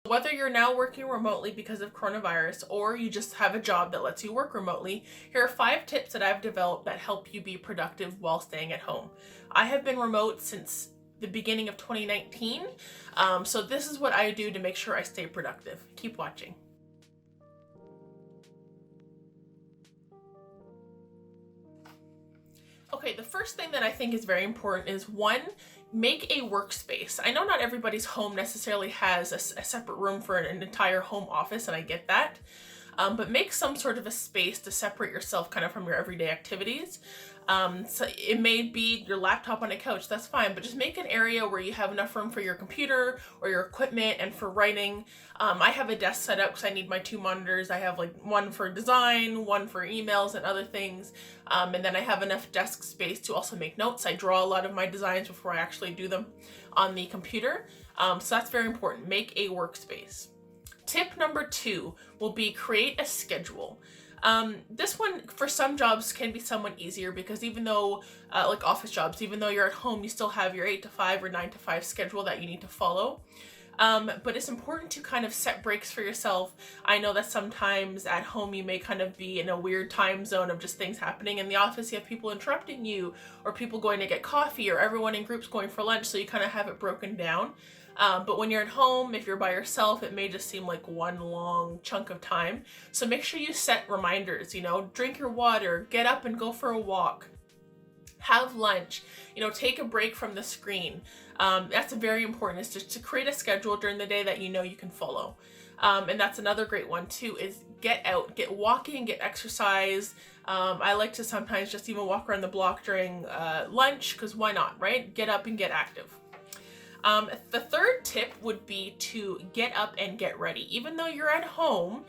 Whether you're now working remotely because of coronavirus or you just have a job that lets you work remotely, here are 5 tips that I've developed that help you be productive while staying at home. I have been remote since the beginning of 2019, so this is what I do to make sure I stay productive. Keep watching. Okay, the first thing that I think is very important is 1, make a workspace. I know not everybody's home necessarily has a separate room for an entire home office, and I get that. But make some sort of a space to separate yourself kind of from your everyday activities. So it may be your laptop on a couch, that's fine, but just make an area where you have enough room for your computer or your equipment and for writing. I have a desk set up because I need my 2 monitors. I have like one for design, one for emails and other things. And then I have enough desk space to also make notes. I draw a lot of my designs before I actually do them on the computer. So that's very important. Make a workspace. Tip number 2 will be create a schedule. This one for some jobs can be somewhat easier because even though, like office jobs, even though you're at home, you still have your 8 to 5 or 9 to 5 schedule that you need to follow. But it's important to kind of set breaks for yourself. I know that sometimes at home you may kind of be in a weird time zone of just things happening. In the office you have people interrupting you or people going to get coffee or everyone in groups going for lunch, so you kind of have it broken down. But when you're at home, if you're by yourself, it may just seem like one long chunk of time. So make sure you set reminders, drink your water, get up and go for a walk, have lunch, take a break from the screen. That's very important, is just to create a schedule during the day that you can follow. And that's another great one too, is get out, get walking, get exercise. I like to sometimes just even walk around the block during lunch, because why not, right? Get up and get active. The third tip would be to get up and get ready. Even though you're at home,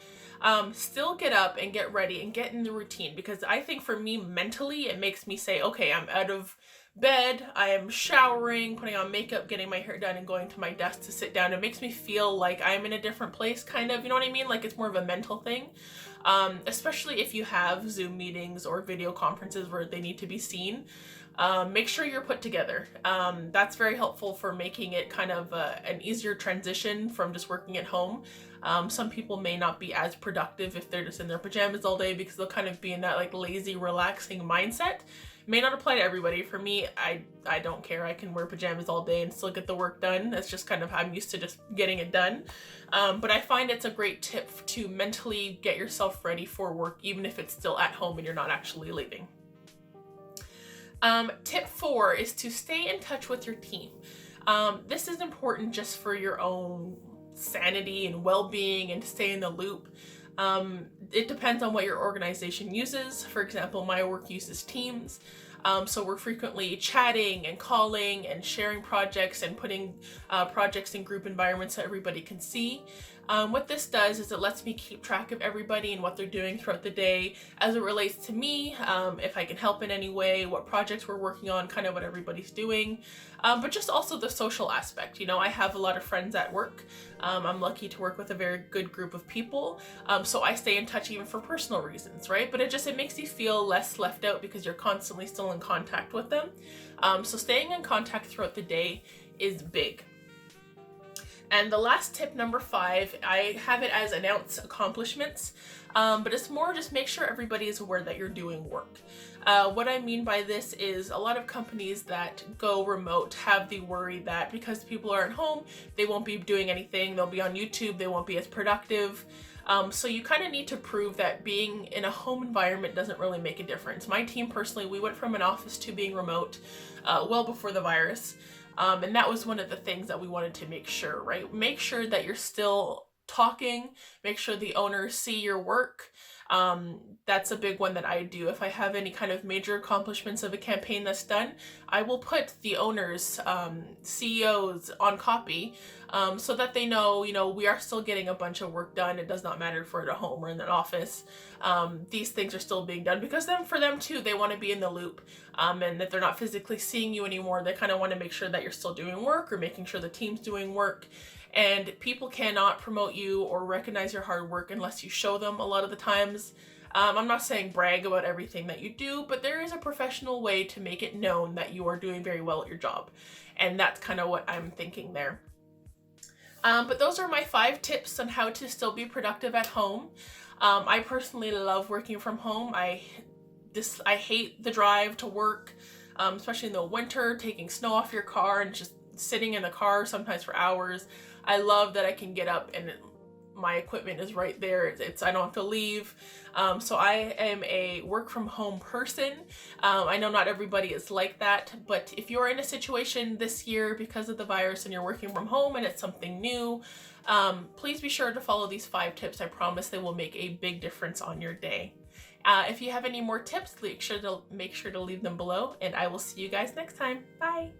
still get up and get ready and get in the routine, because I think for me mentally it makes me say, okay, I'm out of bed, I am showering, putting on makeup, getting my hair done, and going to my desk to sit down. It makes me feel like I'm in a different place, kind of, you know what I mean? Like it's more of a mental thing, especially if you have Zoom meetings or video conferences where they need to be seen. Make sure you're put together. That's very helpful for making it kind of an easier transition from just working at home. Some people may not be as productive if they're just in their pajamas all day, because they'll kind of be in that like lazy, relaxing mindset. May not apply to everybody. For me, I don't care. I can wear pajamas all day and still get the work done. That's just kind of how I'm used to just getting it done. But I find it's a great tip to mentally get yourself ready for work, even if it's still at home and you're not actually leaving. Tip 4 is to stay in touch with your team. This is important just for your own sanity and well-being and to stay in the loop. It depends on what your organization uses. For example, my work uses Teams. So we're frequently chatting and calling and sharing projects and putting projects in group environments so everybody can see. What this does is it lets me keep track of everybody and what they're doing throughout the day as it relates to me, if I can help in any way, what projects we're working on, kind of what everybody's doing, but just also the social aspect. I have a lot of friends at work. I'm lucky to work with a very good group of people, so I stay in touch even for personal reasons, right? But it makes you feel less left out because you're constantly still in contact with them. So staying in contact throughout the day is big. And the last tip, number 5, I have it as announce accomplishments, but it's more just make sure everybody is aware that you're doing work. What I mean by this is a lot of companies that go remote have the worry that because people are at home, they won't be doing anything, they'll be on YouTube, they won't be as productive. So you kind of need to prove that being in a home environment doesn't really make a difference. My team personally, we went from an office to being remote well before the virus. And that was one of the things that we wanted to make sure, right? Make sure that you're still talking, make sure the owners see your work. That's a big one that I do. If I have any kind of major accomplishments of a campaign that's done, I will put the owners, CEOs on copy, so that they know, we are still getting a bunch of work done. It does not matter if we're at a home or in an office. These things are still being done because for them too, they want to be in the loop, and that they're not physically seeing you anymore. They kind of want to make sure that you're still doing work or making sure the team's doing work. And people cannot promote you or recognize your hard work unless you show them a lot of the times. I'm not saying brag about everything that you do, but there is a professional way to make it known that you are doing very well at your job. And that's kind of what I'm thinking there. But those are my 5 tips on how to still be productive at home. I personally love working from home. I hate the drive to work, especially in the winter, taking snow off your car and just sitting in the car sometimes for hours. I love that I can get up and my equipment is right there. I don't have to leave. So I am a work from home person. I know not everybody is like that, but if you're in a situation this year because of the virus and you're working from home and it's something new, please be sure to follow these 5 tips. I promise they will make a big difference on your day. If you have any more tips, make sure to leave them below, and I will see you guys next time. Bye.